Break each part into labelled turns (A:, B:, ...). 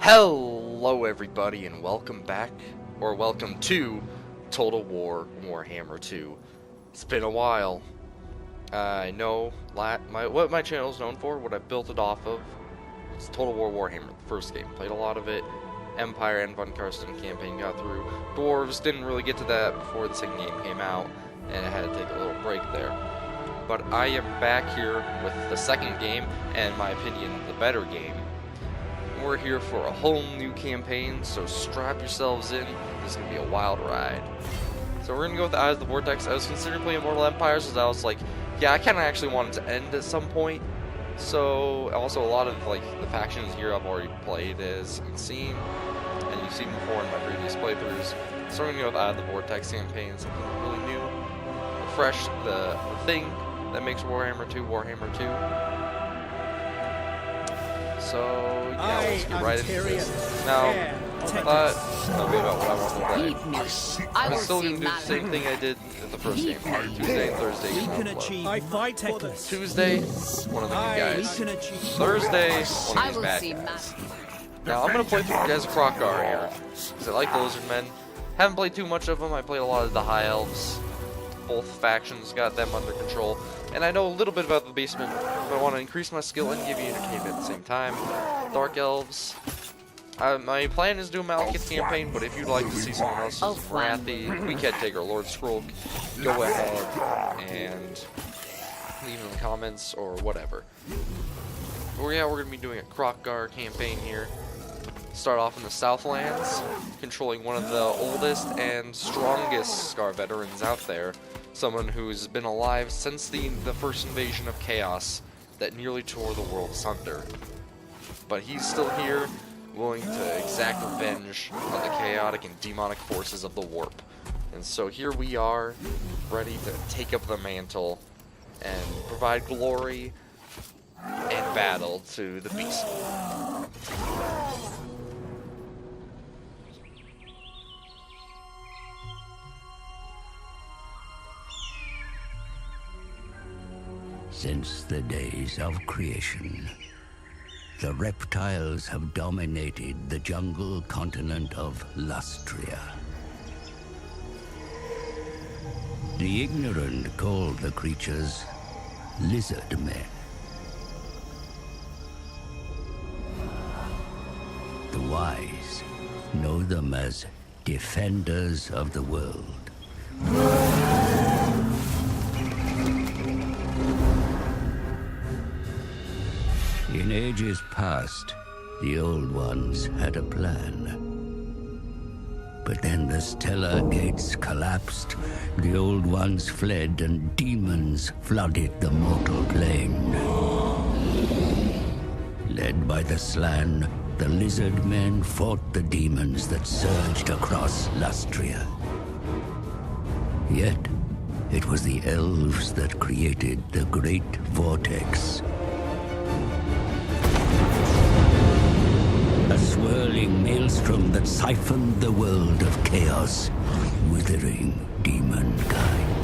A: Hello everybody and welcome back, or welcome to Total War Warhammer 2. It's been a while. I know what my channel is known for, what I built it off of. It's Total War Warhammer, the first game. Played a lot of it. Empire and Von Karsten campaign got through. Dwarves didn't really get to that before the second game came out, and I had to take a little break there. But I am back here with the second game, and in my opinion, the better game. We're here for a whole new campaign, so strap yourselves in. This is going to be a wild ride. So we're going to go with the Eyes of the Vortex. I was considering playing Mortal Empires, because I was like, yeah, I kind of actually wanted to end at some point. So, also a lot of like the factions here I've already played as and seen, and you've seen before in my previous playthroughs. So we're going to go with Eye of the Vortex campaign, something really new. Refresh the thing that makes Warhammer 2 Warhammer 2. So, yeah, let's get right into this. Now, I thought a bit about what I wanted to play. I'm still going to do the same thing I did in the first game. Tuesday and Thursday, Tuesday, one of the good guys. Thursday, one of these bad guys. Now, I'm going to play through you guys Kroq-Gar here, because I like the Lizard Men. Haven't played too much of them. I played a lot of the High Elves. Both factions got them under control. And I know a little bit about the basement, but I want to increase my skill and give you entertainment at the same time. Dark Elves. My plan is to do a Malekith campaign, but if you'd like to see someone else's Wrathy, Weekhead Taker, Lord Skrull, go ahead and leave in the comments or whatever. But yeah, we're going to be doing a Kroq-Gar campaign here. Start off in the Southlands, controlling one of the oldest and strongest Scar veterans out there. Someone who's been alive since the first invasion of Chaos that nearly tore the world asunder. But he's still here, willing to exact revenge on the chaotic and demonic forces of the Warp. And so here we are, ready to take up the mantle and provide glory and battle to the beast.
B: Since the days of creation, the reptiles have dominated the jungle continent of Lustria. The ignorant call the creatures lizard men. The wise know them as defenders of the world. In ages past, the Old Ones had a plan. But then the stellar gates collapsed, the Old Ones fled, and demons flooded the mortal plane. Led by the Slann, the lizard men fought the demons that surged across Lustria. Yet, it was the elves that created the Great Vortex. A swirling maelstrom that siphoned the world of chaos, withering demonkind.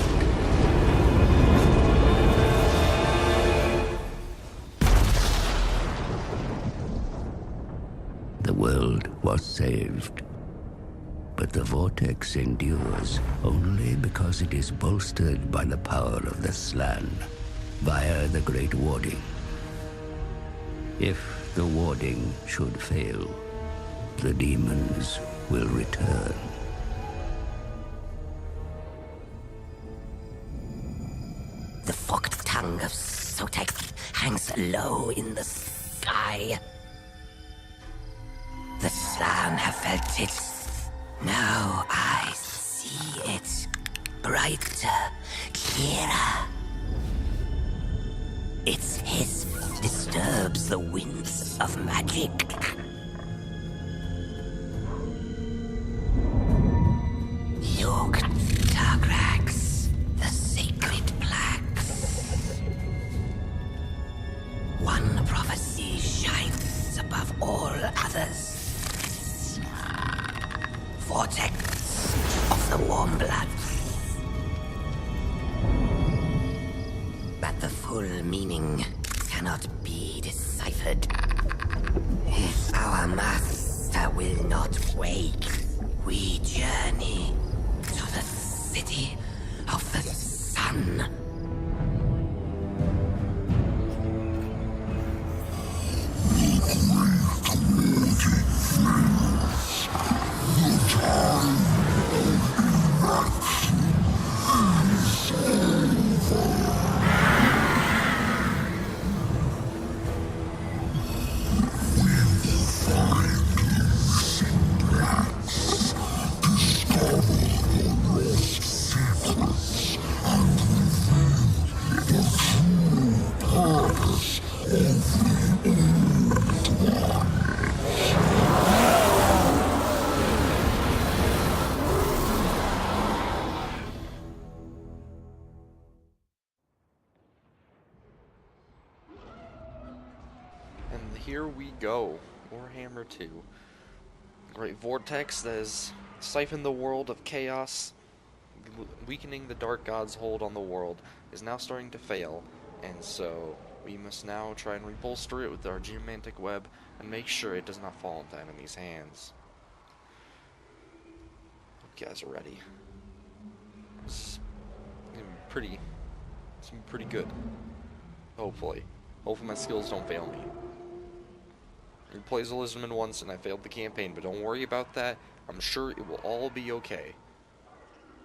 B: The world was saved, but the vortex endures only because it is bolstered by the power of the Slann, via the Great Warding. If the warding should fail, the demons will return.
C: The forked tongue of Sotek hangs low in the sky. The Slann have felt it. Now I see it. Brighter, clearer. Its hiss disturbs the winds of magic. Yoked Tagrax, the sacred plaques. One prophecy shines above all others. Vortex of the warm blood. But the full meaning cannot be deciphered. If our mass will not wake. We journey to the city of the sun.
A: And here we go, Warhammer 2. Great vortex that has siphoned the world of chaos, weakening the dark god's hold on the world, is now starting to fail, and so we must now try and rebolster it with our geomantic web and make sure it does not fall into enemies' hands. Hope you guys are ready. It's gonna be pretty good. Hopefully. Hopefully my skills don't fail me. I played as a lizardman once and I failed the campaign, but don't worry about that. I'm sure it will all be okay.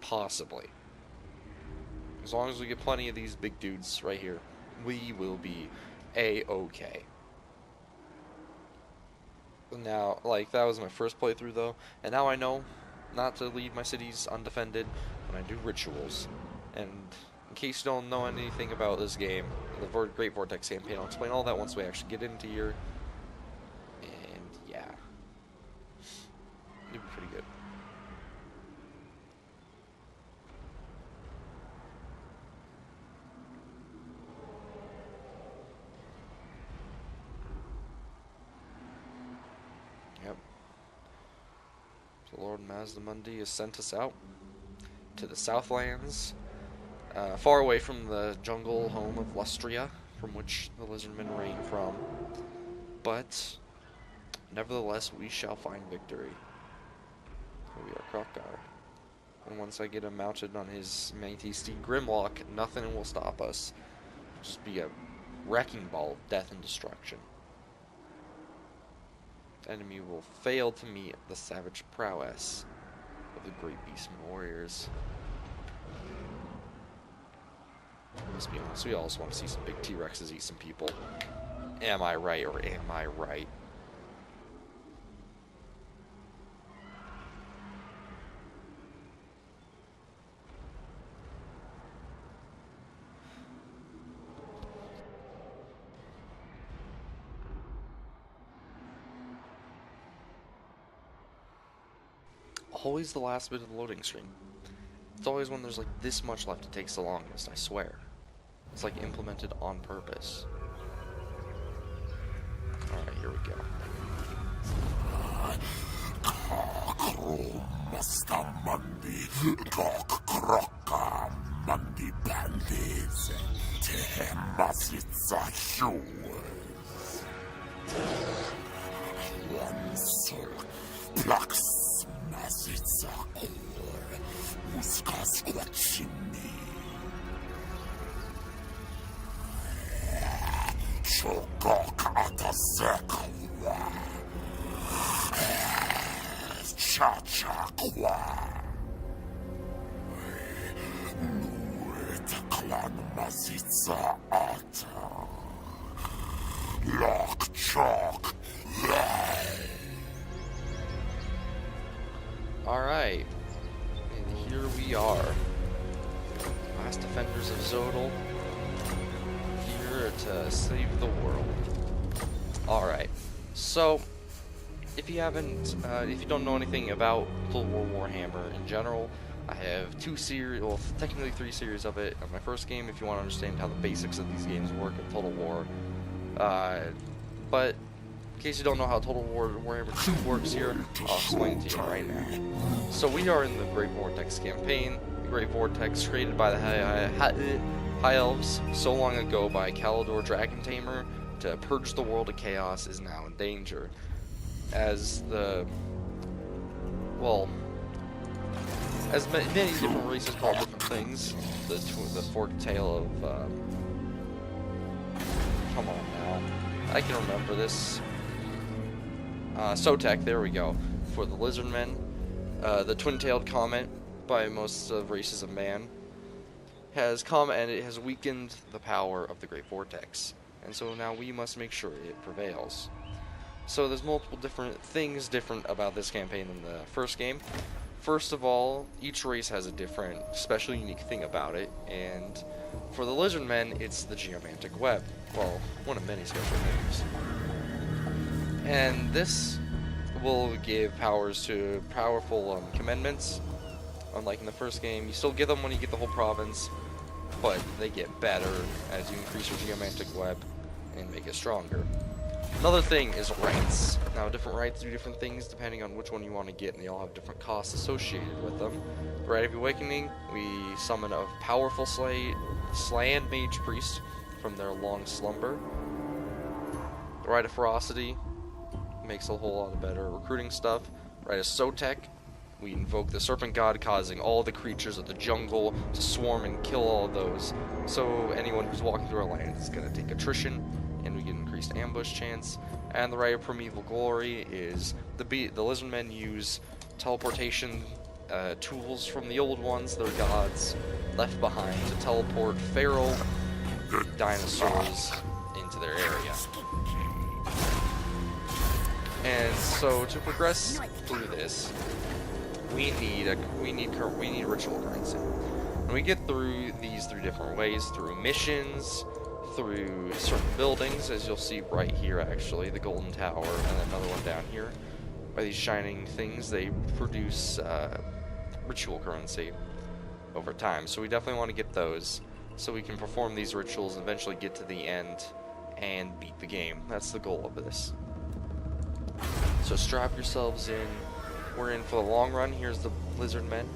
A: Possibly. As long as we get plenty of these big dudes right here, we will be A-okay. Now, like, that was my first playthrough though, and now I know not to leave my cities undefended when I do rituals. And in case you don't know anything about this game, the Great Vortex campaign, I'll explain all that once we actually get into here. And yeah, it'll be pretty good. Yep. So Lord Mazdamundi has sent us out to the Southlands, far away from the jungle home of Lustria, from which the lizardmen reign from. But nevertheless, we shall find victory. Here we are, Kroq-Gar. And once I get him mounted on his mighty steed Grimlock, nothing will stop us. It'll just be a wrecking ball of death and destruction. The enemy will fail to meet the savage prowess of the great beastmen warriors. Let's be honest, we also want to see some big T-Rexes eat some people. Am I right, or am I right? Always the last bit of the loading screen. It's always when there's like this much left it takes the longest, I swear. It's like implemented on purpose. Alright, here we go.
D: Kroq-Gar Mundi bandits, Masitza Hughes. One soul, Plux Masitza Kur, Uskas Quachini. Chokok Atazekwa, Chachakwa. Clan Masitza Ata Lock Chalk.
A: Alright. And here we are. Last defenders of Zodal. Here to save the world. Alright. So, if you haven't, if you don't know anything about Total War Warhammer in general, I have two series, well, technically three series of it. My first game, if you want to understand how the basics of these games work in Total War. But in case you don't know how Total War Warhammer 2 works here, I'll explain it to you right now. So we are in the Great Vortex campaign. The Great Vortex, created by the High Elves so long ago by Kalidor Dragon Tamer to purge the world of chaos, is now in danger. as the, well, as many different races call different things. The forked tail of, come on now, I can remember this. Sotek, there we go, for the lizardmen. The twin-tailed comet, by most of races of man, has come and it has weakened the power of the Great Vortex. And so now we must make sure it prevails. So there's multiple different things different about this campaign than the first game. First of all, each race has a different, special, unique thing about it, and for the lizardmen, it's the geomantic web. Well, one of many special things. And this will give powers to powerful commandments. Unlike in the first game, you still get them when you get the whole province, but they get better as you increase your geomantic web and make it stronger. Another thing is rights. Now, different rights do different things depending on which one you want to get, and they all have different costs associated with them. The Rite of Awakening, we summon a powerful Slayand Mage Priest from their long slumber. The Rite of Ferocity makes a whole lot of better recruiting stuff. Rite of Sotek, we invoke the Serpent God, causing all the creatures of the jungle to swarm and kill all of those. So anyone who's walking through our land is going to take attrition, and we get increased ambush chance. And the Rite of Primeval Glory is the lizardmen use teleportation tools from the old ones, their gods, left behind to teleport feral dinosaurs into their area. And so to progress through this, we need ritual currency. And we get through these through different ways, through missions, through certain buildings, as you'll see right here actually, the Golden Tower and another one down here. By these shining things, they produce ritual currency over time. So we definitely want to get those so we can perform these rituals and eventually get to the end and beat the game. That's the goal of this. So strap yourselves in. We're in for the long run. Here's the lizard men.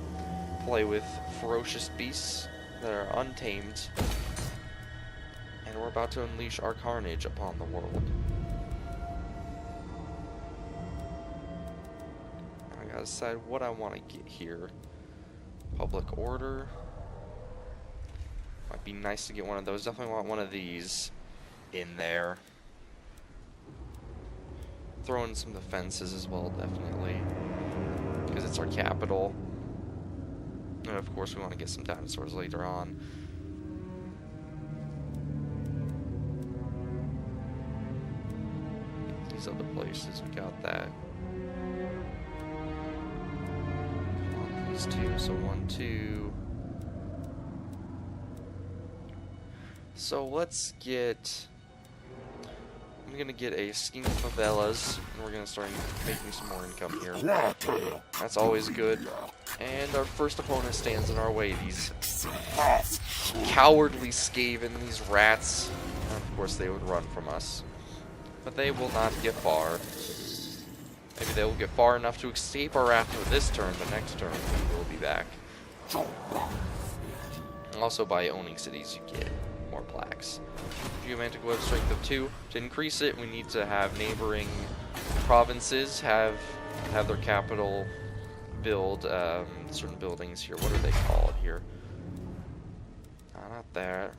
A: Play with ferocious beasts that are untamed. And we're about to unleash our carnage upon the world. I gotta decide what I want to get here. Public order. Might be nice to get one of those. Definitely want one of these in there. Throw in some defenses as well, definitely. Because it's our capital. And of course we want to get some dinosaurs later on. These other places, we got that. On these two, so 1, 2. So let's get... I'm gonna get a scheme of favelas, and we're gonna start making some more income here. That's always good. And our first opponent stands in our way. These cowardly Skaven, these rats. And of course, they would run from us, but they will not get far. Maybe they will get far enough to escape our wrath for this turn. The next turn, we will be back. Also, by owning cities, you get more plaques. Geomantic web strength of 2. To increase it, we need to have neighboring provinces have their capital build certain buildings here. What are they called here? Not that.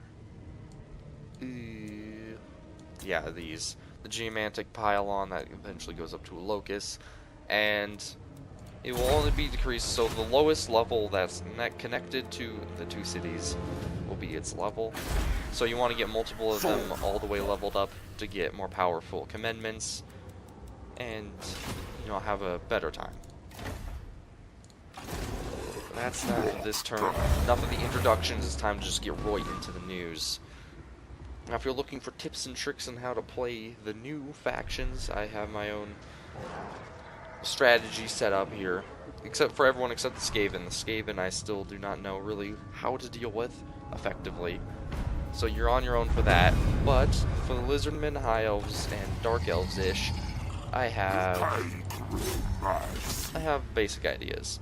A: Yeah, these. The geomantic pylon that eventually goes up to a locus, and it will only be decreased. So the lowest level that's connected to the two cities will be its level. So you want to get multiple of them all the way leveled up to get more powerful commandments, and have a better time. That's not for this turn. Enough of the introductions. It's time to just get right into the news. Now, if you're looking for tips and tricks on how to play the new factions, I have my own strategy set up here. Except for everyone except the Skaven. The Skaven I still do not know really how to deal with effectively. So you're on your own for that. But for the Lizardmen, High Elves, and Dark Elves-ish, I have basic ideas.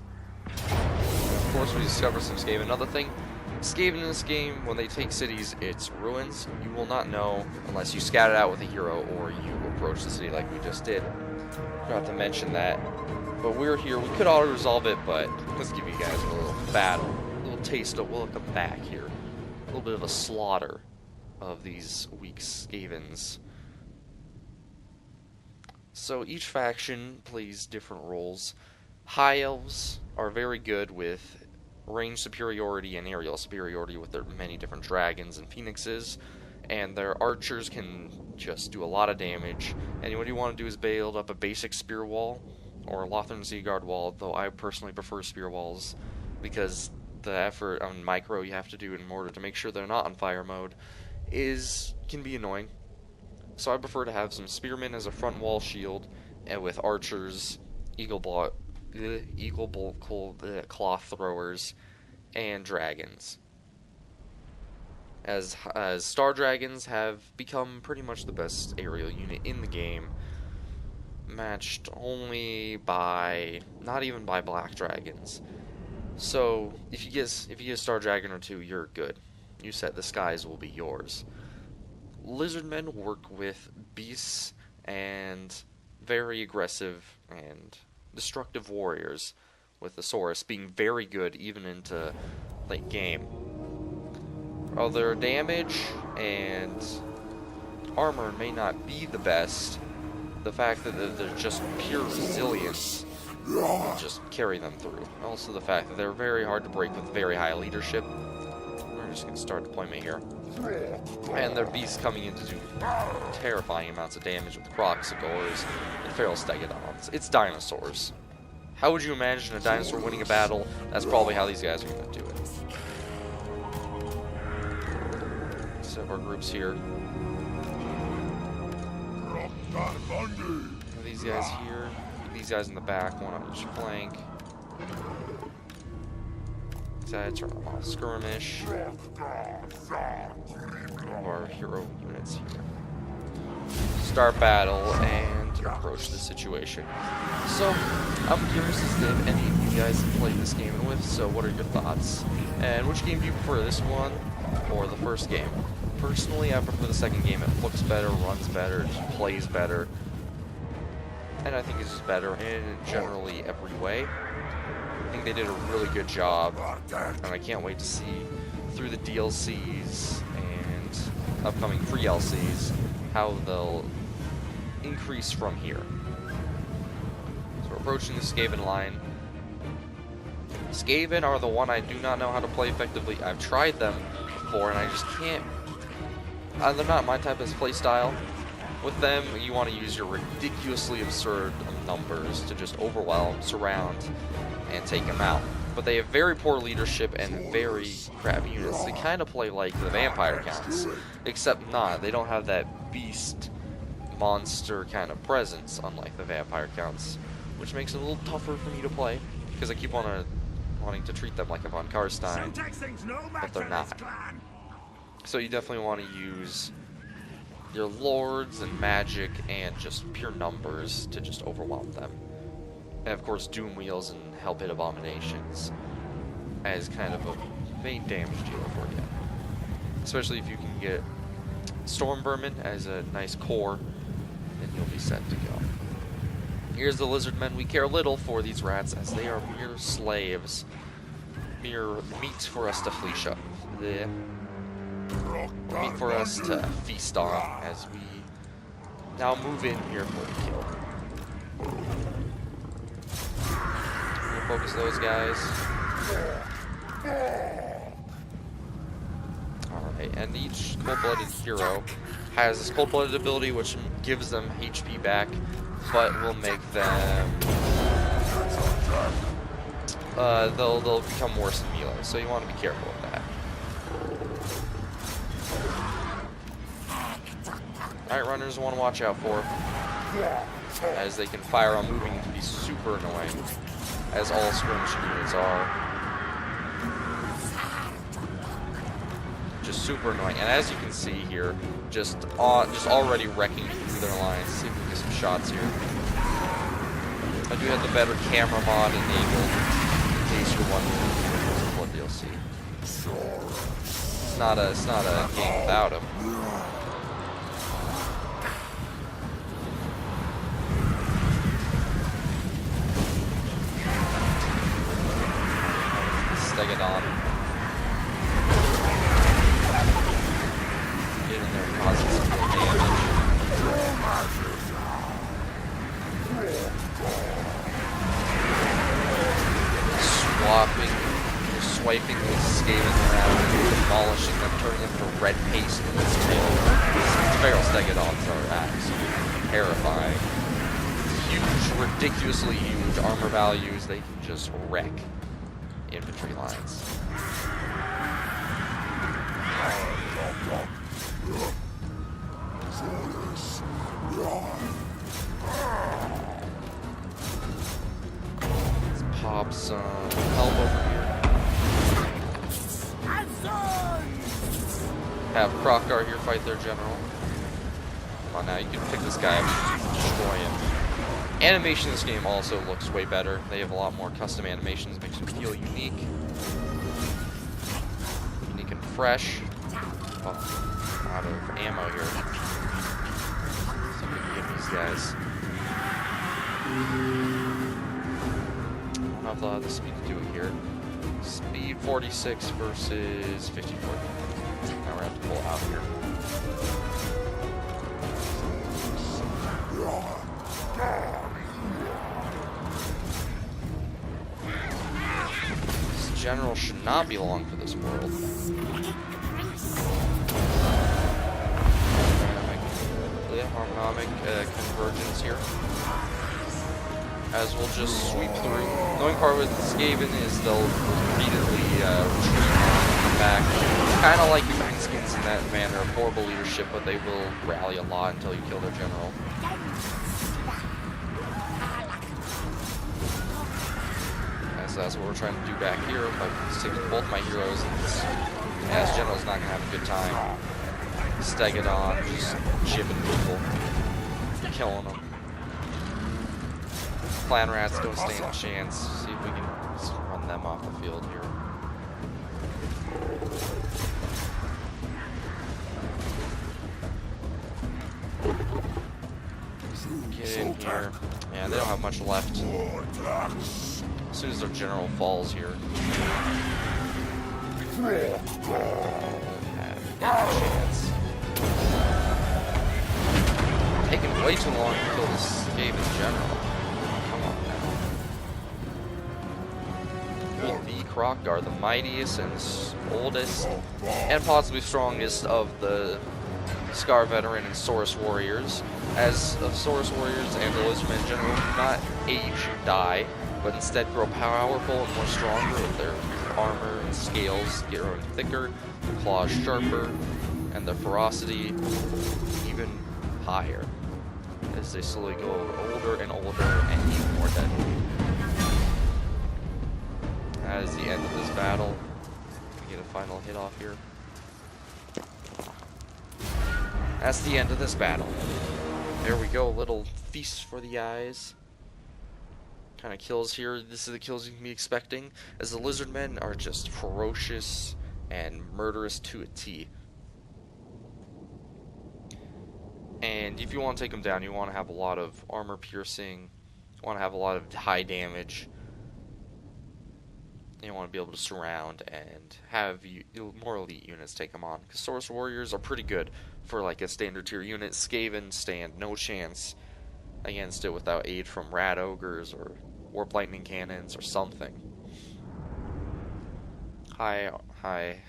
A: And of course, we discover some Skaven. Another thing, Skaven in this game, when they take cities, it's ruins. You will not know unless you scout it out with a hero or you approach the city like we just did. Forgot to mention that. But we're here. We could auto-resolve it, but let's give you guys a little battle. A little taste of welcome back here. A little bit of a slaughter of these weak Skavens. So each faction plays different roles. High Elves are very good with range superiority and aerial superiority with their many different dragons and phoenixes. And their archers can just do a lot of damage. And what you want to do is build up a basic spear wall or a Lothern Seaguard wall, though I personally prefer spear walls because the effort on micro you have to do in order to make sure they're not on fire mode can be annoying. So I prefer to have some spearmen as a front wall shield, and with archers, eagle bolt cloth throwers, and dragons. As Star Dragons have become pretty much the best aerial unit in the game, matched only by, not even by Black Dragons. So if you get a Star Dragon or two, you're good. You said the skies will be yours. Lizardmen work with beasts and very aggressive and destructive warriors, with the Saurus being very good even into late game. While their damage and armor may not be the best, the fact that they're just pure resilience will just carry them through. Also the fact that they're very hard to break with very high leadership. We're just going to start deployment here. And their beasts coming in to do terrifying amounts of damage with Kroq-Gars and Feral Stegodons. It's dinosaurs. How would you imagine a dinosaur winning a battle? That's probably how these guys are going to do it. Set up our groups here. These guys here. These guys in the back, one on each flank. Turn them off skirmish. Our hero units here. Start battle and approach the situation. So, I'm curious as to if any of you guys have played this game and with, so what are your thoughts? And which game do you prefer, this one or the first game? Personally, I prefer the second game. It looks better, runs better, just plays better. And I think it's just better in generally every way. I think they did a really good job, and I can't wait to see through the DLCs and upcoming pre-LCs how they'll increase from here. So we're approaching the Skaven line. Skaven are the one I do not know how to play effectively. I've tried them before, and I just can't. They're not my type of play style. With them, you want to use your ridiculously absurd numbers to just overwhelm, surround, and take them out. But they have very poor leadership and very crappy units. They kind of play like the vampire counts, except not. They don't have that beast monster kind of presence, unlike the vampire counts, which makes it a little tougher for me to play, because I keep wanting to treat them like a von Karstein, but they're not. So you definitely want to use your lords and magic and just pure numbers to just overwhelm them. And of course Doom Wheels and Hellpit Abominations as kind of a main damage dealer for you. Especially if you can get Storm Vermin as a nice core, then you'll be set to go. Here's the Lizardmen. We care little for these rats as they are mere slaves. Mere meat for us to fleece up. Meat for us to feast on as we now move in here for the kill. I'm gonna focus those guys. Alright, and each cold-blooded hero has this cold-blooded ability which gives them HP back, but will make them they'll become worse in melee, so you want to be careful of that. Night Runners want to watch out for, as they can fire on moving and can be super annoying, as all skirmishing units are. Just super annoying, and as you can see here, just already wrecking through their lines. Let's see if we can get some shots here. I do have the better camera mod enabled, in case you're wondering what DLC. It's not a game without him. Stegadon. Get in there and cause some real damage. Swiping these Skaven around, demolishing them, turning them to red paste in this tail. These feral Stegadons are absolutely terrifying. Huge, ridiculously huge armor values. They can just wreck infantry lines. Let's pop some help over here. Have Kroq-Gar here fight their general. Come on now, you can pick this guy up and destroy him. Animation in this game also looks way better. They have a lot more custom animations, makes them feel unique. Unique and fresh. Oh, out of ammo here. See if we can get these guys. I don't have a lot of the speed to do it here. Speed 46 versus 54. Now we're going to have to pull out here. This general should not be long for this world. Harmonic convergence here. As we'll just sweep through. The annoying part with Skaven is they'll repeatedly retreat and come back. Kind of like the Greenskins in that manner of horrible leadership, but they will rally a lot until you kill their general. So that's what we're trying to do back here by taking both my heroes. As general's not going to have a good time. Stegadon just chipping people, killing them. Clan rats don't stand a chance. See if we can just run them off the field here. Get in here. Yeah, they don't have much left. As soon as their general falls here. Chance. Taking way too long to kill this Skaven general. Come on now. The Kroq-Gar, the mightiest and oldest and possibly strongest of the Scar veteran and Saurus warriors. As of Saurus warriors and the Lizardmen in general do not age or die, but instead grow powerful and more stronger with their armor and scales growing thicker, their claws sharper, and their ferocity even higher as they slowly go older and older and even more deadly. That is the end of this battle. We get a final hit off here. That's the end of this battle. There we go, a little feast for the eyes. Kind of kills here. This is the kills you can be expecting, as the Lizardmen are just ferocious and murderous to a T. And if you want to take them down, you want to have a lot of armor piercing, you want to have a lot of high damage, you want to be able to surround and have more elite units take them on. Because Saurus warriors are pretty good for like a standard tier unit. Skaven stand no chance against it without aid from rat ogres or warp lightning cannons or something. High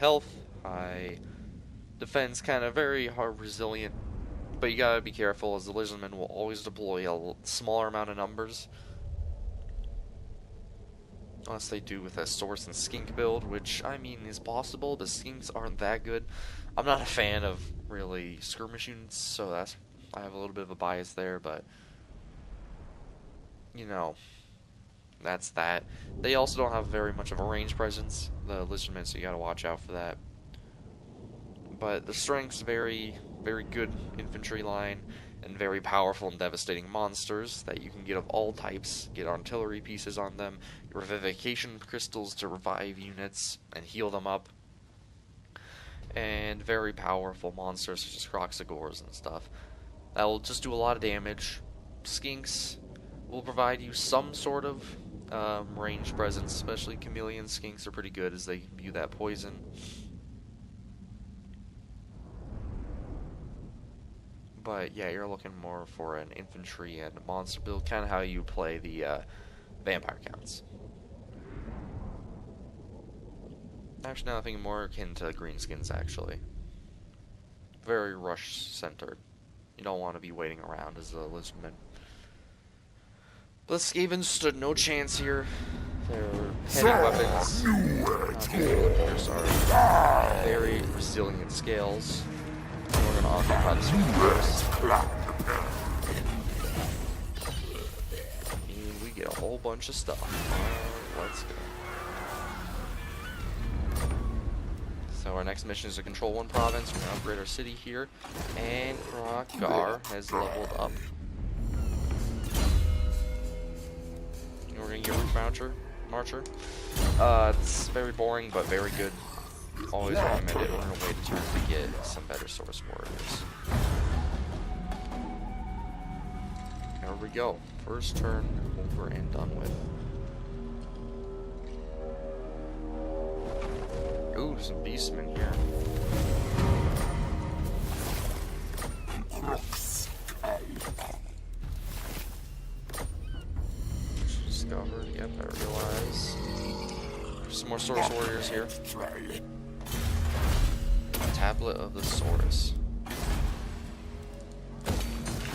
A: health, high defense, kind of very hard resilient. But you gotta be careful, as the Lizardmen will always deploy a smaller amount of numbers. Unless they do with a Source and Skink build, which, I mean, is possible, but Skinks aren't that good. I'm not a fan of, really, skirmish units, so I have a little bit of a bias there, but, you know, that's that. They also don't have very much of a range presence, the Lizardmen, so you gotta watch out for that. But the strength's very, very good infantry line, and very powerful and devastating monsters that you can get of all types, get artillery pieces on them, revivification crystals to revive units and heal them up, and very powerful monsters such as Kroq-Gars and stuff. That will just do a lot of damage. Skinks will provide you some sort of ranged presence, especially chameleon skinks are pretty good as they view that poison. But yeah, you're looking more for an infantry and monster build, kind of how you play the vampire counts. Actually, now I'm thinking more akin to greenskins, actually. Very rush-centered. You don't want to be waiting around as a lizardman. But the Skaven stood no chance here. Their heavy weapons, are very resilient scales. And we're going to occupy this one first. And we get a whole bunch of stuff. Let's go. So our next mission is to control one province. We're going to upgrade our city here. And Kroq-Gar has leveled up. And we're going to get Root Marcher. It's very boring, but very good. Always recommend it. We're going to wait a turn to get some better source warriors. There we go. First turn over and done with. Ooh, there's some beastmen here. Discovered, yep, I realize. There's some more Source Warriors here. Tablet of the Saurus.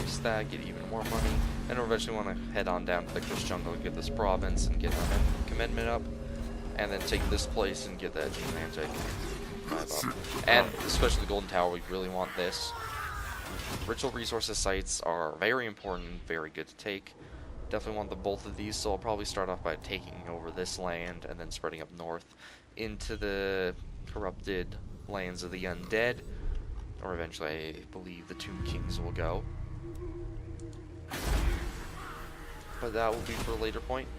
A: Use that, get even more money. And we eventually want to head on down to the Cursed Jungle and get this province and get our commendment up. And then take this place and get that Geomantic vibe up. And especially the Golden Tower, we really want this. Ritual Resources sites are very important, very good to take. Definitely want both of these, so I'll probably start off by taking over this land and then spreading up north into the corrupted lands of the undead. Or eventually, I believe the Tomb Kings will go. But that will be for a later point.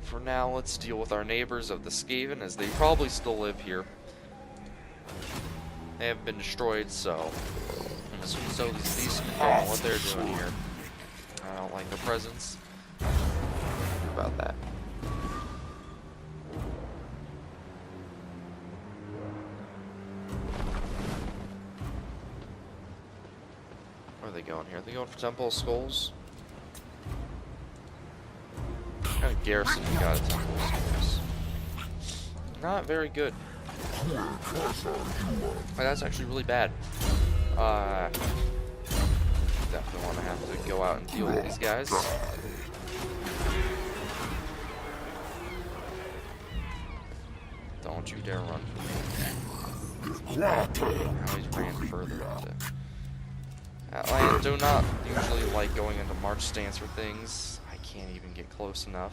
A: For now, let's deal with our neighbors of the Skaven, as they probably still live here. They haven't been destroyed, so these don't know what they're doing here. I don't like their presence. About that. Where are they going here? Are they going for Temple of Skulls? What kind of garrison we got at Temple of Skulls? Not very good. That's actually really bad. Definitely want to have to go out and deal with these guys. Don't you dare run from me. Now he's ran further into that land. Do not usually like going into march stance for things. I can't even get close enough.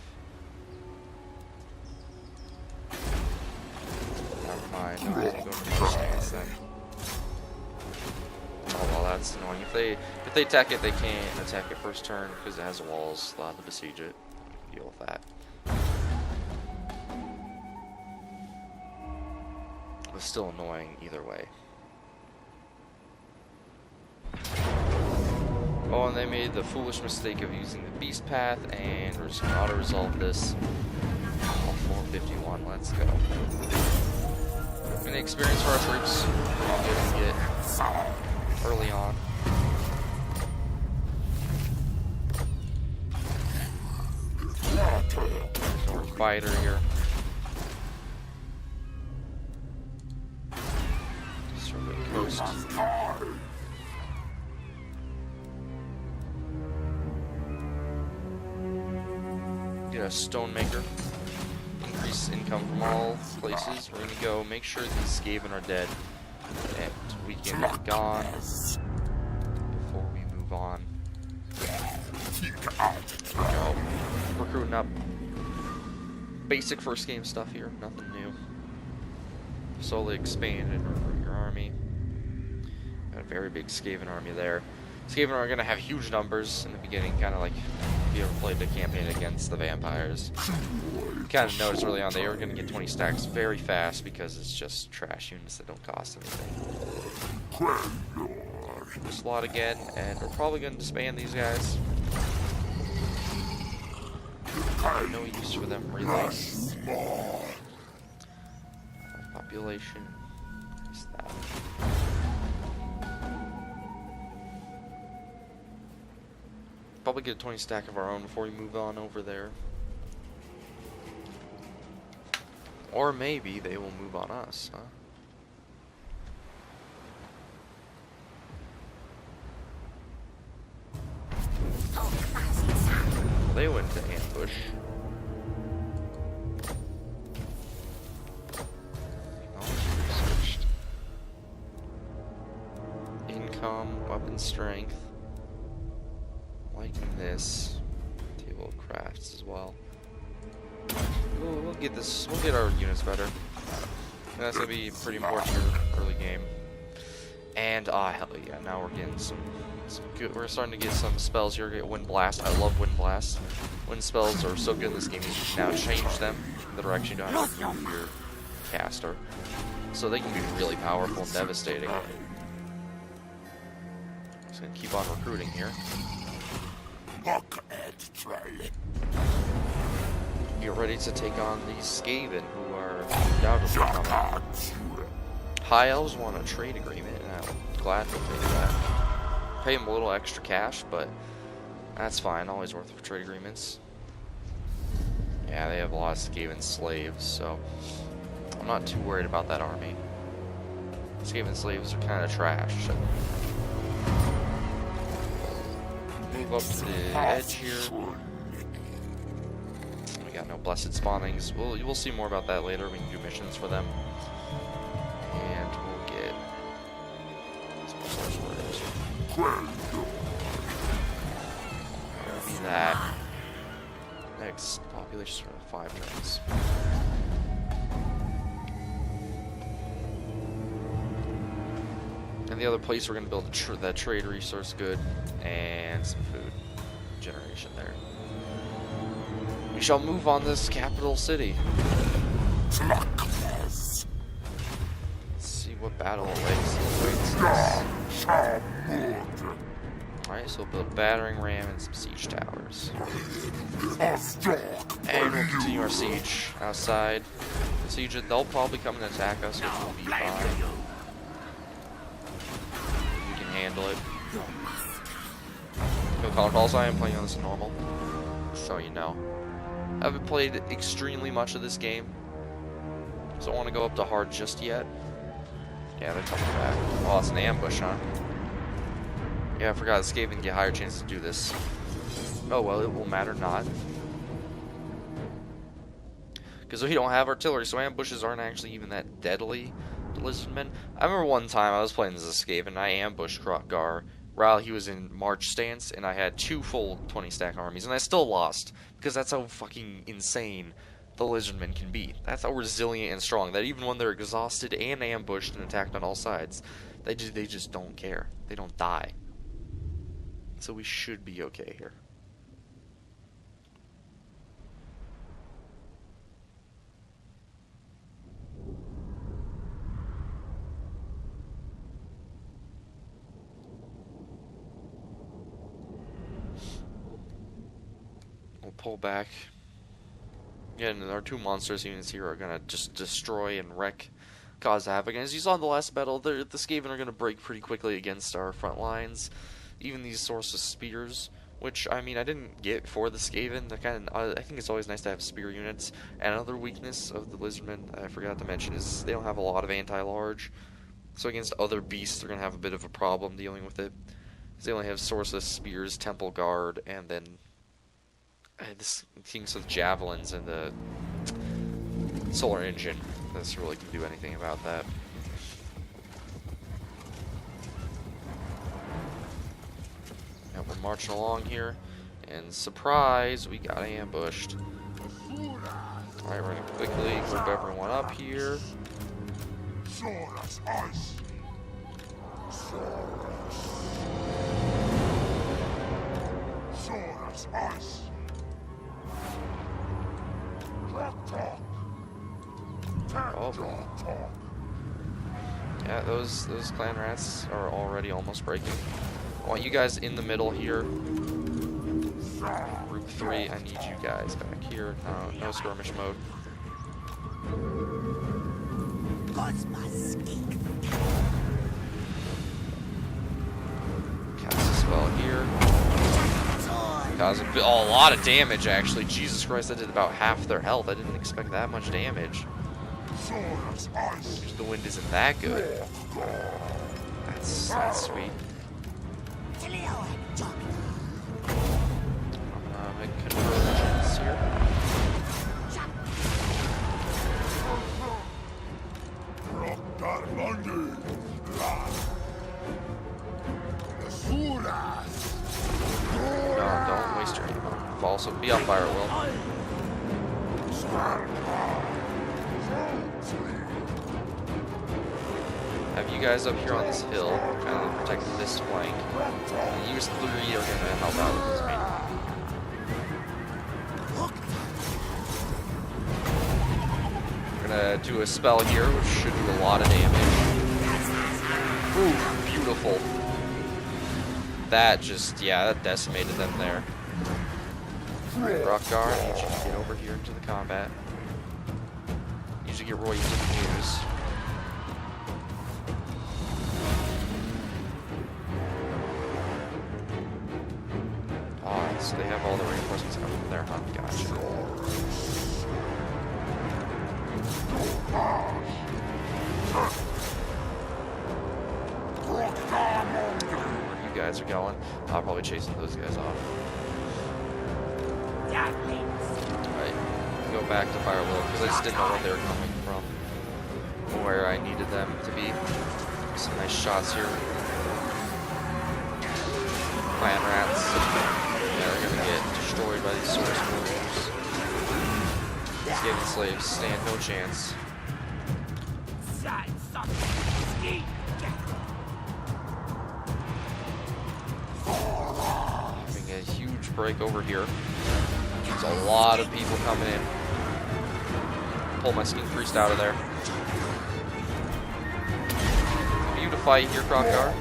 A: Never mind. I'm gonna go to march stance then. Oh well, that's annoying. If they attack it, they can't attack it first turn because it has walls. They'll have to besiege it. Deal with that. It's still annoying either way. Oh, and they made the foolish mistake of using the beast path, and we're just gonna auto-resolve this. Oh, 451, let's go. And the experience for our troops, pretty good to get early on. So we're fighter here. Coast. Get a stonemaker. Increase income from all places. We're gonna go make sure these Skaven are dead and we can be gone before we move on. Go. Recruiting up. Basic first game stuff here, nothing new. Slowly expand and recruit your army. Got a very big Skaven army there. Skaven are going to have huge numbers in the beginning, kind of like if you ever played the campaign against the vampires. You kind of noticed early on they are going to get 20 stacks very fast because it's just trash units that don't cost anything. Slot again, and we're probably going to disband these guys. No use for them really. Population. What's that? Probably get a 20 stack of our own before we move on over there. Or maybe they will move on us, huh? Well, they went to ambush. Researched. Income, weapon strength. Liking this. Table of crafts as well. We'll get this. We'll get our units better. That's gonna be pretty important for early game. And hell yeah! Now we're getting some good. We're starting to get some spells here. Get Wind Blast. I love Wind Blast. Wind spells are so good in this game. You can now change them in the direction you don't have to move your caster, so they can be really powerful and devastating. Just gonna keep on recruiting here. Get ready to take on these Skaven, who are undoubtedly coming. High Elves want a trade agreement, and I'm glad they'll take that. Pay them a little extra cash, but that's fine. Always worth for trade agreements. Yeah, they have a lot of Skaven slaves, so I'm not too worried about that army. Skaven slaves are kind of trash. So. Move up to the edge here. We got no blessed spawnings. We'll see more about that later. We can do missions for them. And we'll get some sorcerers. That'll be that. Next, population for 5 turns. And the other place we're going to build that trade resource good and some food generation there. We shall move on this capital city. Let's see what battle awaits us. Alright, so we'll build a battering ram and some siege towers. And we'll continue our siege outside. Siege, they'll probably come and attack us, which will be fine. We can handle it. No color balls, I am playing on this normal. So you know. I haven't played extremely much of this game, so I don't want to go up to hard just yet. Yeah, they're coming back. Oh, it's an ambush, huh? Yeah, I forgot the Skaven get higher chances to do this. Oh well, it will matter not. Because we don't have artillery, so ambushes aren't actually even that deadly to lizardmen. I remember one time I was playing as a Skaven, I ambushed Kroq-Gar while he was in march stance, and I had 2 full 20 stack armies, and I still lost, because that's how fucking insane the lizardmen can be. That's how resilient and strong, that even when they're exhausted and ambushed and attacked on all sides, they just don't care. They don't die. So we should be okay here. We'll pull back. Again, our 2 monsters units here are gonna just destroy and wreck, cause havoc. And as you saw in the last battle, the Skaven are gonna break pretty quickly against our front lines. Even these source of spears, which I mean I didn't get for the Skaven. I think it's always nice to have spear units. And another weakness of the lizardmen I forgot to mention is they don't have a lot of anti-large. So against other beasts, they're gonna have a bit of a problem dealing with it. Because they only have source of spears, temple guard, and then this things with javelins and the solar engine. This really can do anything about that. Now we're marching along here, and surprise, we got ambushed. Alright, we're gonna quickly group everyone up here. Oh. Yeah, those clan rats are already almost breaking. I want you guys in the middle here. Group Group 3, I need you guys back here. No skirmish mode. Cast a spell here. Cause a lot of damage, actually. Jesus Christ, that did about half their health. I didn't expect that much damage. The wind isn't that good. That's sweet. Make conversions here. No, don't waste your ammo. Also, be on fire, Will. Have you guys up here on this hill, kind of protect this flank. And you 3 are gonna help out with this main. We're gonna do a spell here, which should do a lot of damage. Ooh, beautiful. That just, yeah, that decimated them there. Kroq-Gar, I need you to get over here into the combat. Need you to get Roy into the news. So they have all the reinforcements coming from there, huh? Gotcha. Where you guys are going, I'll probably chasing those guys off. Alright, go back to Firewall, because I just didn't know where they were coming from. Where I needed them to be. Some nice shots here. Clan rats. They're gonna get destroyed by these source warriors. These Skaven slaves stand no chance. Having a huge break over here. There's a lot of people coming in. Pull my Skin Priest out of there. For you to fight here, Kroq-Gar.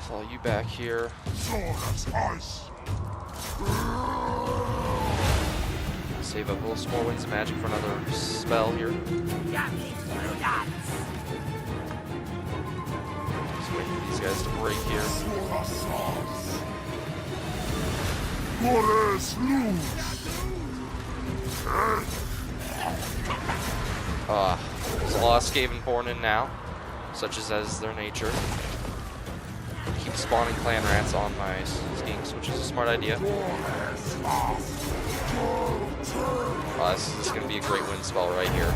A: Follow you back here. Save up a little more winds of magic for another spell here. Just wait for these guys to break here. There's a lot of Skaven born in now, such as their nature. Keep spawning clan rats on my skinks, which is a smart idea. This is going to be a great win spell right here.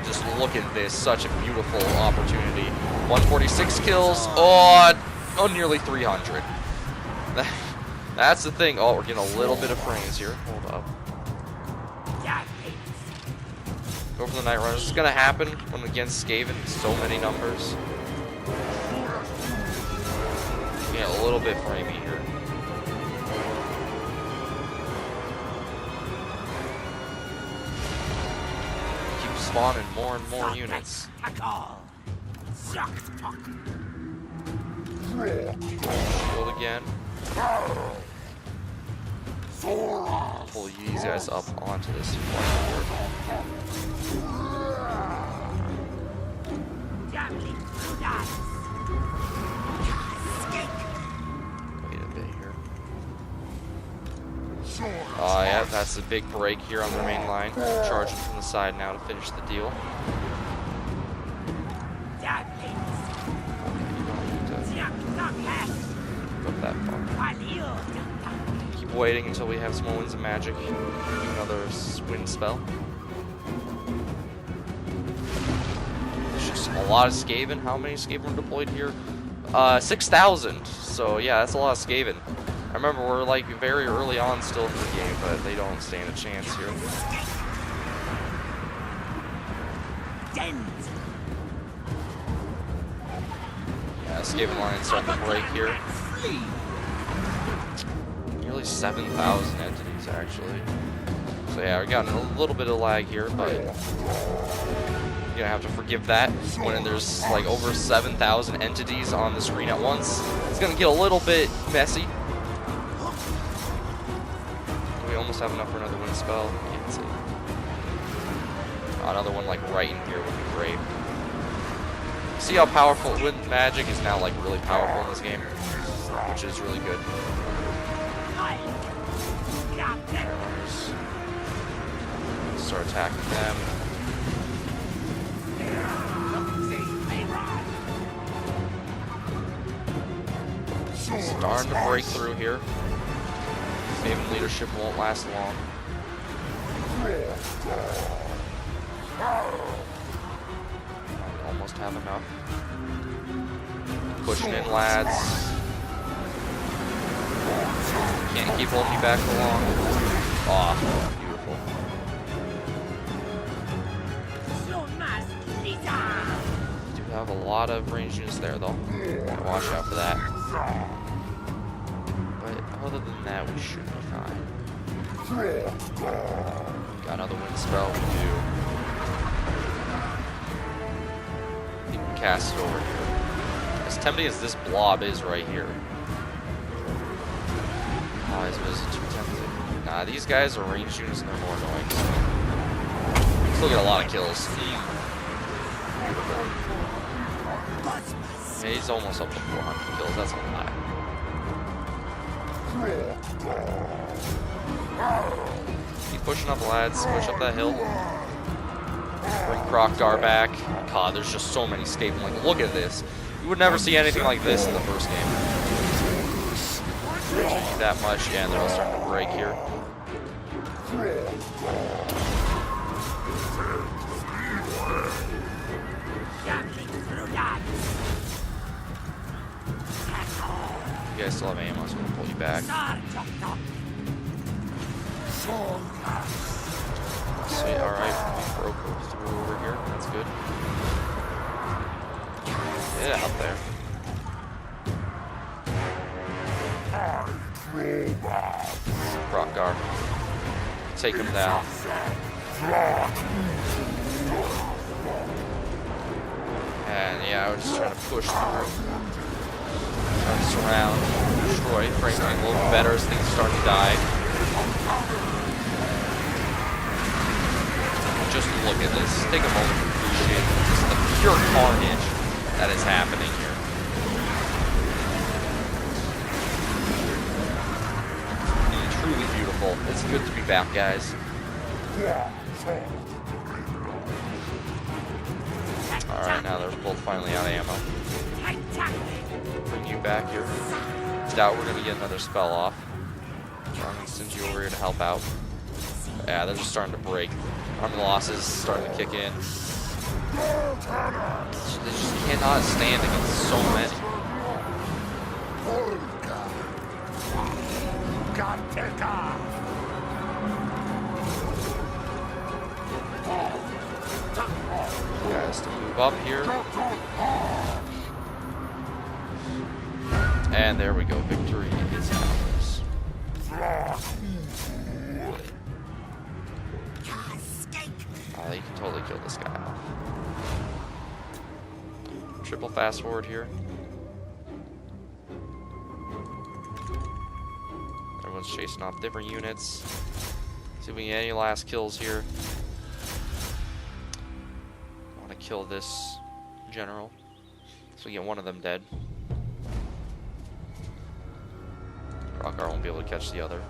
A: Just look at this, such a beautiful opportunity. 146 kills, nearly 300. That's the thing. Oh, we're getting a little bit of frames here. Hold up. Go for the Night Runners. It's gonna happen when against Skaven. So many numbers. Yeah, a little bit framey here. Keep spawning more and more units. Shield again. Pull these guys up onto this board. Wait a bit here. Yeah, that's a big break here on their main line. Charging from the side now to finish the deal. Go that far. Keep waiting until we have some more winds of magic. Do another wind spell. There's just a lot of Skaven. How many Skaven were deployed here? 6,000. So yeah, that's a lot of Skaven. I remember we're like very early on still in the game, but they don't stand a chance here. Yeah, Skaven line starting to break here. Nearly 7,000 entities actually. Looks So yeah, we got a little bit of lag here, but you're gonna have to forgive that when there's like over 7,000 entities on the screen at once. It's gonna get a little bit messy. We almost have enough for another wind spell. Can't see. Another one like right in here would be great. See how powerful wind magic is now, like really powerful in this game, which is really good. Start attacking them. Starting to break through here. Skaven leadership won't last long. Almost have enough. Pushing in, lads. Can't keep holding me back for long. Aw, beautiful. Do have a lot of ranged units there, though. Gotta watch out for that. But other than that, we should be fine. Got another wind spell. We do. You can cast it over here. As tempting as this blob is right here. Oh, is it too tempting? Nah, these guys are ranged units and they're more annoying. Still get a lot of kills. Yeah, he's almost up to 400 kills, that's a lot. Keep pushing up, lads. Push up that hill. Bring Kroq-Gar back. God, there's just so many Skaven. Like, look at this. You would never see anything like this in the first game. That much, yeah, and they're all starting to break here. You guys still have ammo, so I'm gonna pull you back. See, alright, broke through over here. That's good. Get out there. Kroq-Gar. Take him down. And yeah, I was just trying to push through. Trying to surround, destroy, frankly, a little bit better as things start to die. Just look at this. Take a moment to appreciate just the pure carnage that is happening here. Truly beautiful. It's good to be back, guys. Alright, now they're both finally out of ammo. Bring you back here. Doubt we're gonna get another spell off. I'm gonna send you over here to help out. Yeah, they're just starting to break. Army losses starting to kick in. They just cannot stand against so many. Guys, to move up here. And there we go. Victory is ours. Oh, you can totally kill this guy off. Triple fast forward here. Everyone's chasing off different units. See if we can get any last kills here. I want to kill this general. So we get one of them dead. Kroq-Gar won't be able to catch the other.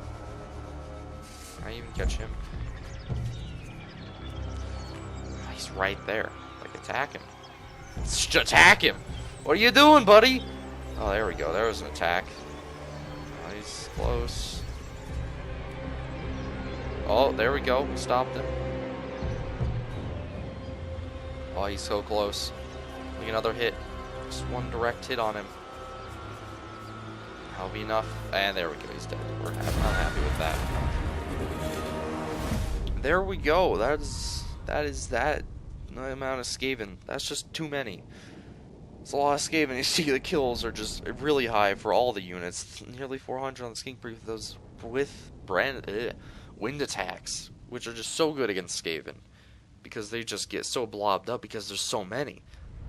A: Can I even catch him? He's right there. Like, attack him. Just attack him! What are you doing, buddy? Oh, there we go. There was an attack. Oh, he's close. Oh, there we go. Stopped him. Oh, he's so close. Like another hit. Just one direct hit on him. That'll be enough. And there we go. He's dead. I'm happy with that. There we go. That is that amount of Skaven. That's just too many. It's a lot of Skaven. You see the kills are just really high for all the units. Nearly 400 on the Skink Brief with those wind attacks. which are just so good against Skaven, because they just get so blobbed up because there's so many.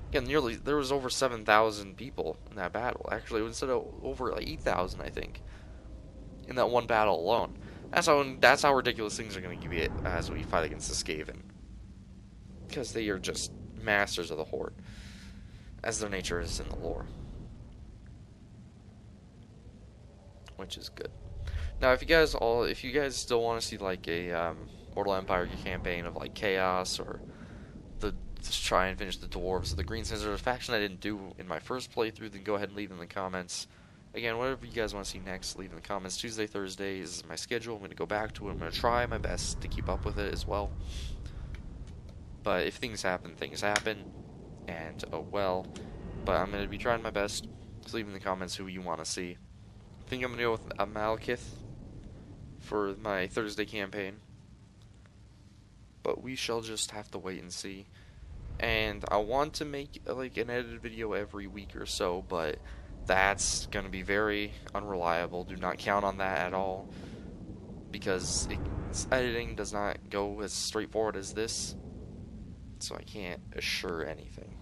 A: Again, there was over 7,000 people in that battle. Actually, instead of over like 8,000, I think, in that one battle alone. That's how ridiculous things are going to get as we fight against the Skaven, because they are just masters of the Horde, as their nature is in the lore, which is good. Now, if you guys still want to see like a Mortal Empire campaign of like Chaos, or just try and finish the Dwarves or the Green Scissors, a faction I didn't do in my first playthrough, then go ahead and leave in the comments. Again, whatever you guys want to see next, leave in the comments. Tuesday, Thursday is my schedule. I'm going to go back to it. I'm going to try my best to keep up with it as well. But if things happen, and oh well. But I'm going to be trying my best. Just leave in the comments who you want to see. I think I'm going to go with Amalekith for my Thursday campaign. But we shall just have to wait and see. And I want to make like an edited video every week or so, but that's going to be very unreliable. Do not count on that at all, because editing does not go as straightforward as this, so I can't assure anything.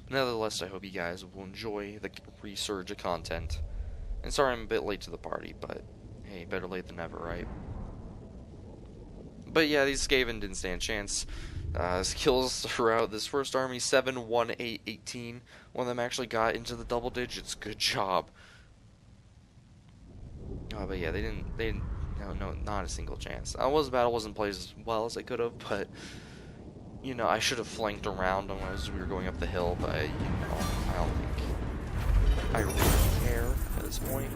A: But nevertheless, I hope you guys will enjoy the resurge of content. And sorry I'm a bit late to the party, but hey, better late than never, right? But yeah, these Skaven didn't stand a chance. Skills throughout this first army: 7, 1, 8, 18. One of them actually got into the double digits. Good job. Oh, but yeah, they didn't. No, not a single chance. Battle wasn't played as well as I could have, but you know, I should have flanked around them as we were going up the hill. But you know, I don't think I really care at this point.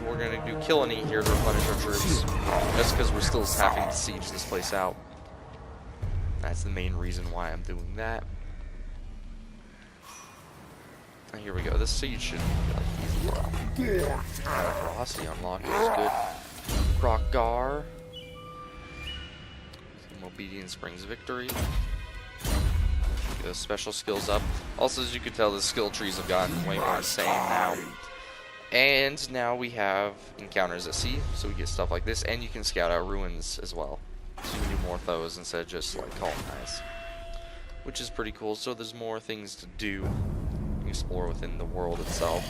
A: We're going to do kill any here to replenish our troops, just because we're still having to siege this place out. That's the main reason why I'm doing that. And here we go. This siege should be easy. Velocity unlock is good. Kroq-Gar. Obedience brings victory. Get those special skills up. Also, as you can tell, the skill trees have gotten way more insane now. And now we have encounters at sea, so we get stuff like this, and you can scout out ruins as well. So you can do more of those instead of just like colonize, which is pretty cool. So there's more things to do, explore within the world itself.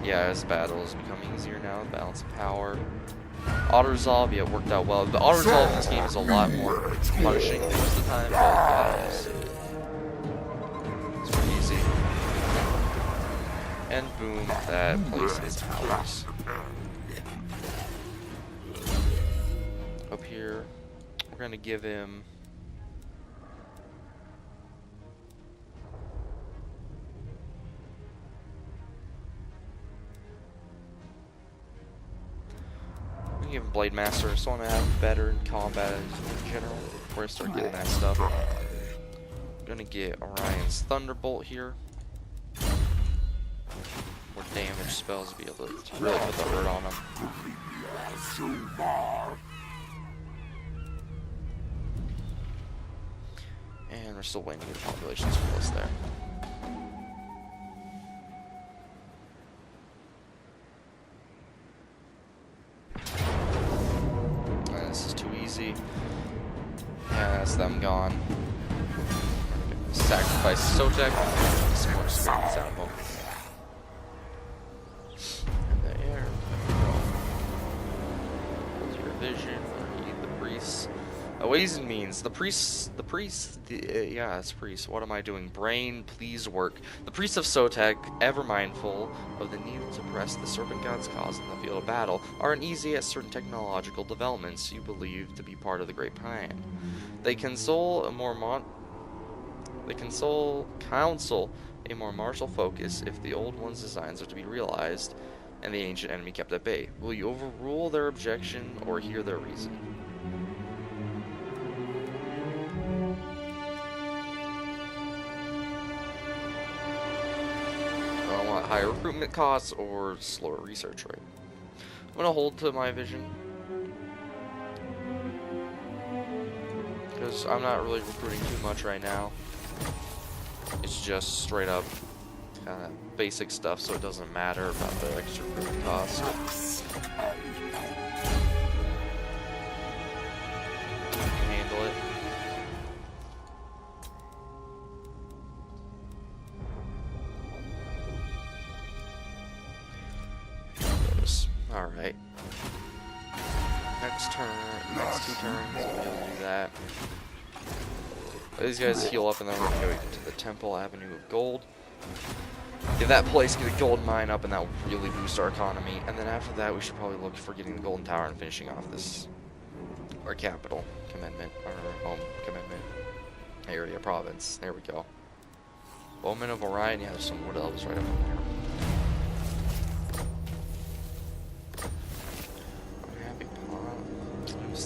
A: Yeah, as battle is becoming easier now, balance of power. Auto-resolve, yeah, it worked out well. The auto-resolve in this game is a lot more punishing than most of the time, but yeah, it's pretty easy. And boom, that place is ours. Up here, we're gonna give him Blade Master, so I want to have better in combat in general before I start getting that stuff. I'm gonna get Orion's Thunderbolt here. More damage spells to be able to really put the hurt on them. And we're still waiting to get populations for us there. And this is too easy. Yeah, that's them gone. Sacrifice Sotek. Get some more experience out of them. Vision, or the priests. Ways and means. The priests, yeah, it's priests. What am I doing? Brain, please work. The priests of Sotek, ever mindful of the need to press the Serpent God's cause in the field of battle, are uneasy at certain technological developments you believe to be part of the Great Plan. They counsel a more martial focus if the Old One's designs are to be realized and the ancient enemy kept at bay. Will you overrule their objection or hear their reason? I want higher recruitment costs or slower research rate. I'm gonna hold to my vision, because I'm not really recruiting too much right now. It's just straight up kind of basic stuff, so it doesn't matter about the extra room cost. Handle it. Alright. Next turn, next 2 turns, we'll be able to do that. Let these guys heal up, and then we're going to go into the Temple Avenue of Gold. Get that place, get a gold mine up, and that will really boost our economy. And then after that, we should probably look for getting the Golden Tower and finishing off this, our capital commitment, our home commitment area, province. There we go. Bowman of Orion, yeah, there's some wood elves right up in here.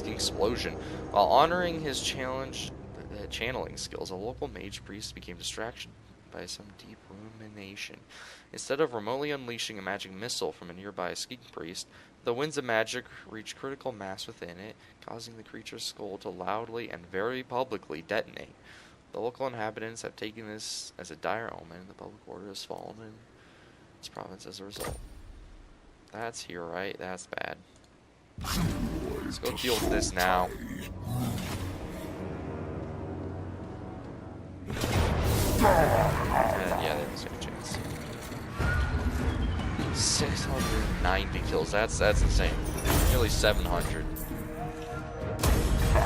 A: The explosion. While honoring his channeling skills, a local mage priest became distracted by some deep rumination. Instead of remotely unleashing a magic missile from a nearby ski priest, the winds of magic reached critical mass within it, causing the creature's skull to loudly and very publicly detonate. The local inhabitants have taken this as a dire omen, and the public order has fallen in its province as a result. That's here, right? That's bad. Let's go deal with this now. And yeah, there's a chance. 690 kills. That's insane. Nearly 700. A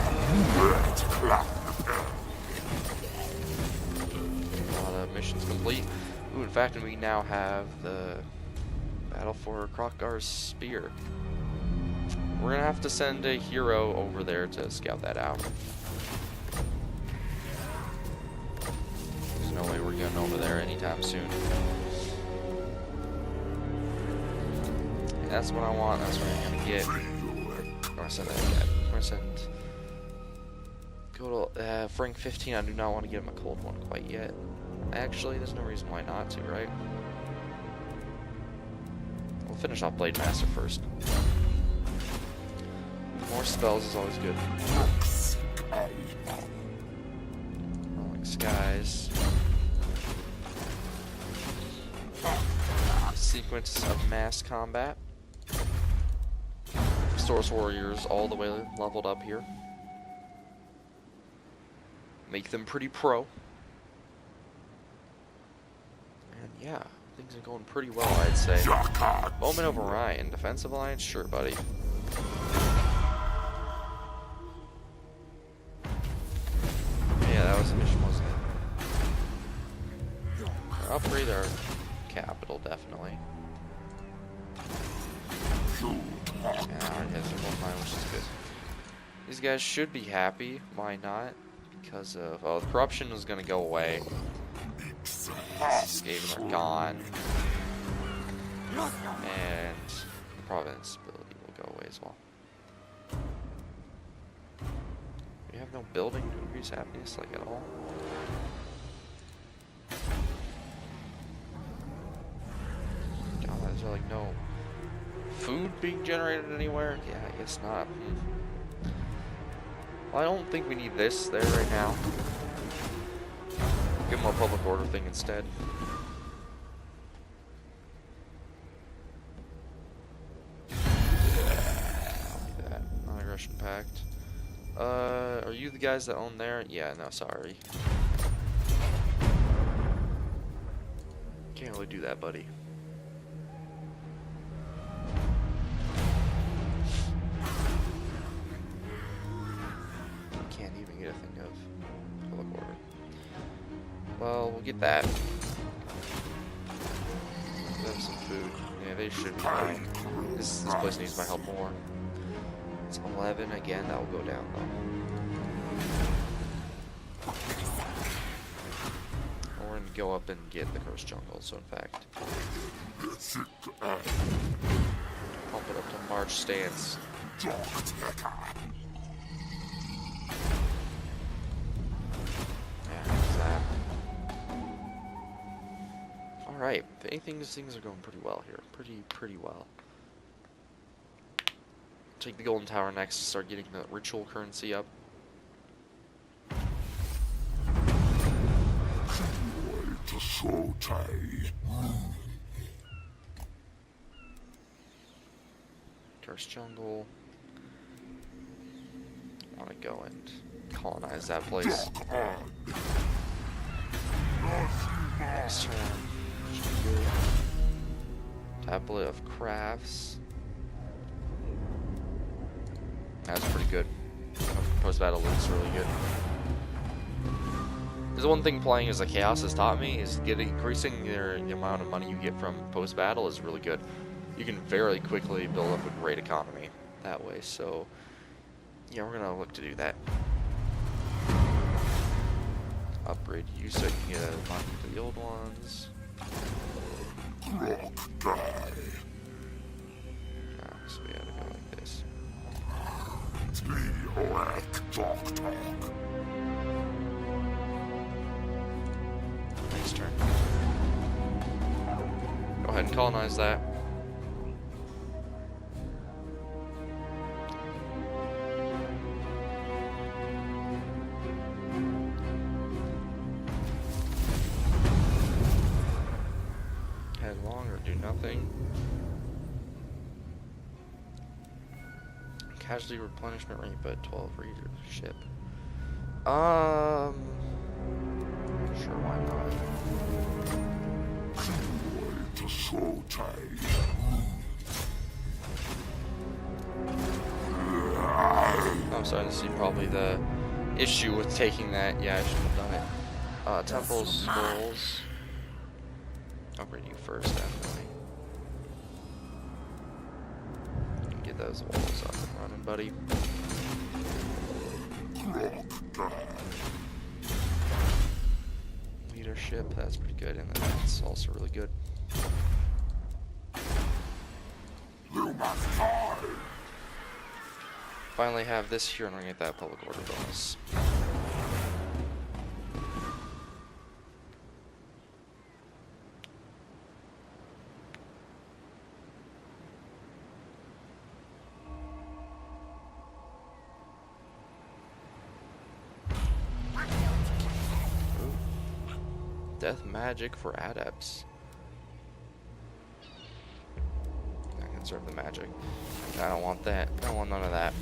A: lot of missions complete. Ooh, in fact, we now have the battle for Kroq-Gar's spear. We're gonna have to send a hero over there to scout that out. There's no way we're getting over there anytime soon. And that's what I want, that's what I'm gonna get. I'm gonna send that again. I'm gonna send... Go to Frank 15, I do not want to give him a cold one quite yet. Actually, there's no reason why not to, right? We'll finish off Blade Master first. More spells is always good. Rolling Skies. Sequence of mass combat. Source Warriors all the way leveled up here. Make them pretty pro. And yeah, things are going pretty well, I'd say. Bowman of Orion. Defensive Alliance? Sure, buddy. Yeah, that was a mission, wasn't it? Upgrade our capital, definitely. Yeah, I already have some gold mine, which is good. These guys should be happy. Why not? Because of... Oh, the corruption is going to go away. Skaven are gone. And the province ability will go away as well. We have no building to increase happiness, like, at all. God, is there, like, no food being generated anywhere? Yeah, I guess not. Well, I don't think we need this there right now. Give them a public order thing instead. That non-aggression pact. Are you the guys that own there? Yeah, no, sorry. Can't really do that, buddy. Can't even get a thing of public order. Well, we'll get that. Have some food. Yeah, they should be fine. This place needs my help more. It's 11 again. That will go down though. We're gonna go up and get the cursed jungle. So in fact, pump it up to March stance. Alright, if anything, things are going pretty well here. Pretty well. Take the Golden Tower next to start getting the ritual currency up. Cursed Jungle. I want to go and colonize that place. Next turn. Tablet of Crafts. That's pretty good. Post-battle looks really good. There's one thing playing as a Chaos has taught me is increasing the amount of money you get from post-battle is really good. You can very quickly build up a great economy that way. So yeah, we're gonna look to do that. Upgrade you so you can get money to the old ones. So we gotta go like this. Next turn. Go ahead and colonize that. Headlong or do nothing. Casualty replenishment rate, but 12 readership. Sure, why not? I'm starting to see probably the issue with taking that. Yeah, I shouldn't have done it. Temples, skulls. Upgrade you first, definitely. Get those walls up and running, buddy. Leadership, that's pretty good, and then that's also really good. Finally have this here, and we're gonna get that public order bonus. Death magic for adepts. I conserve the magic. I don't want that. I don't want none of that.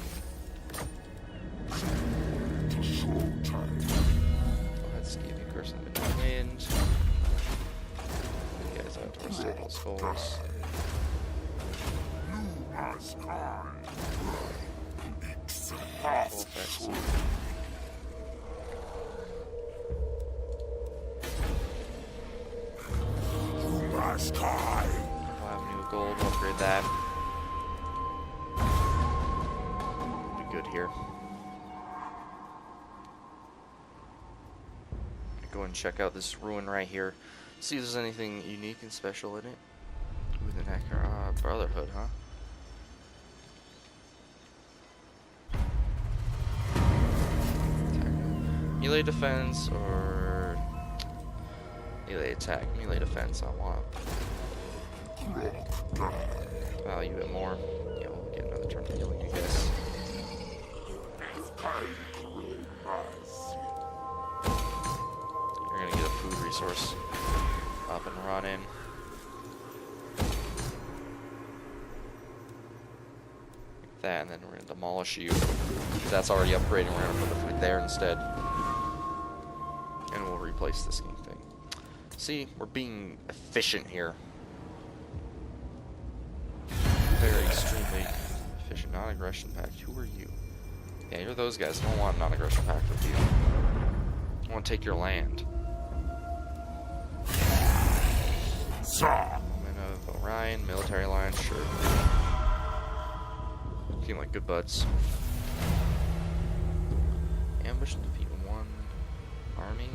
A: Let's give you curse of the wind. You guys out to our stable skulls. Avenue of Gold, upgrade that. Be good here. Go and check out this ruin right here. See if there's anything unique and special in it. With an Brotherhood, huh? Melee defense or melee attack? Melee defense, I want. Value it more. Yeah, we'll get another turn of healing, I guess. You're gonna get a food resource up and running. Like that, and then we're gonna demolish you. That's already upgrading. We're gonna put the food there instead. And we'll replace this thing. See, we're being efficient here. Very extremely efficient. Non-aggression pact. Who are you? Yeah, you're those guys. I don't want a non-aggression pact with you. I want to take your land. Woman of Orion, military alliance, sure. Seem like good buds. Ambush and defeat one army.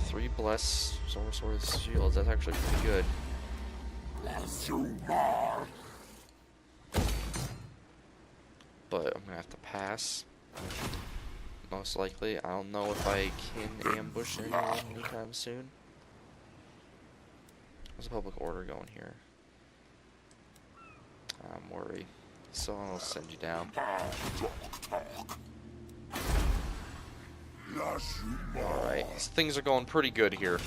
A: 3 bless swords, shields. That's actually pretty good. But I'm gonna have to pass. Most likely. I don't know if I can ambush anyone anytime soon. How's the public order going here? I'm worried. So I'll send you down. Alright, things are going pretty good here.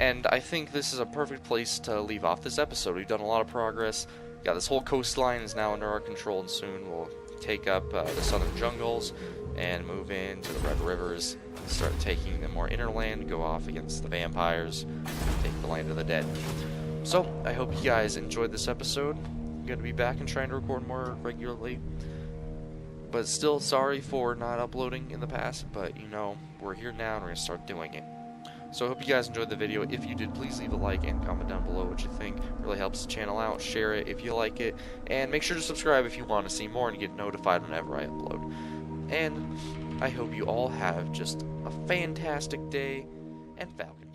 A: And I think this is a perfect place to leave off this episode. We've done a lot of progress. Yeah, this whole coastline is now under our control, and soon we'll take up the southern jungles and move into the Red Rivers, start taking the more innerland, go off against the vampires, take the land of the dead. So, I hope you guys enjoyed this episode. I'm going to be back and trying to record more regularly. But still, sorry for not uploading in the past, but you know, we're here now and we're going to start doing it. So I hope you guys enjoyed the video. If you did, please leave a like and comment down below what you think. It really helps the channel out. Share it if you like it. And make sure to subscribe if you want to see more and get notified whenever I upload. And I hope you all have just a fantastic day and Falcon.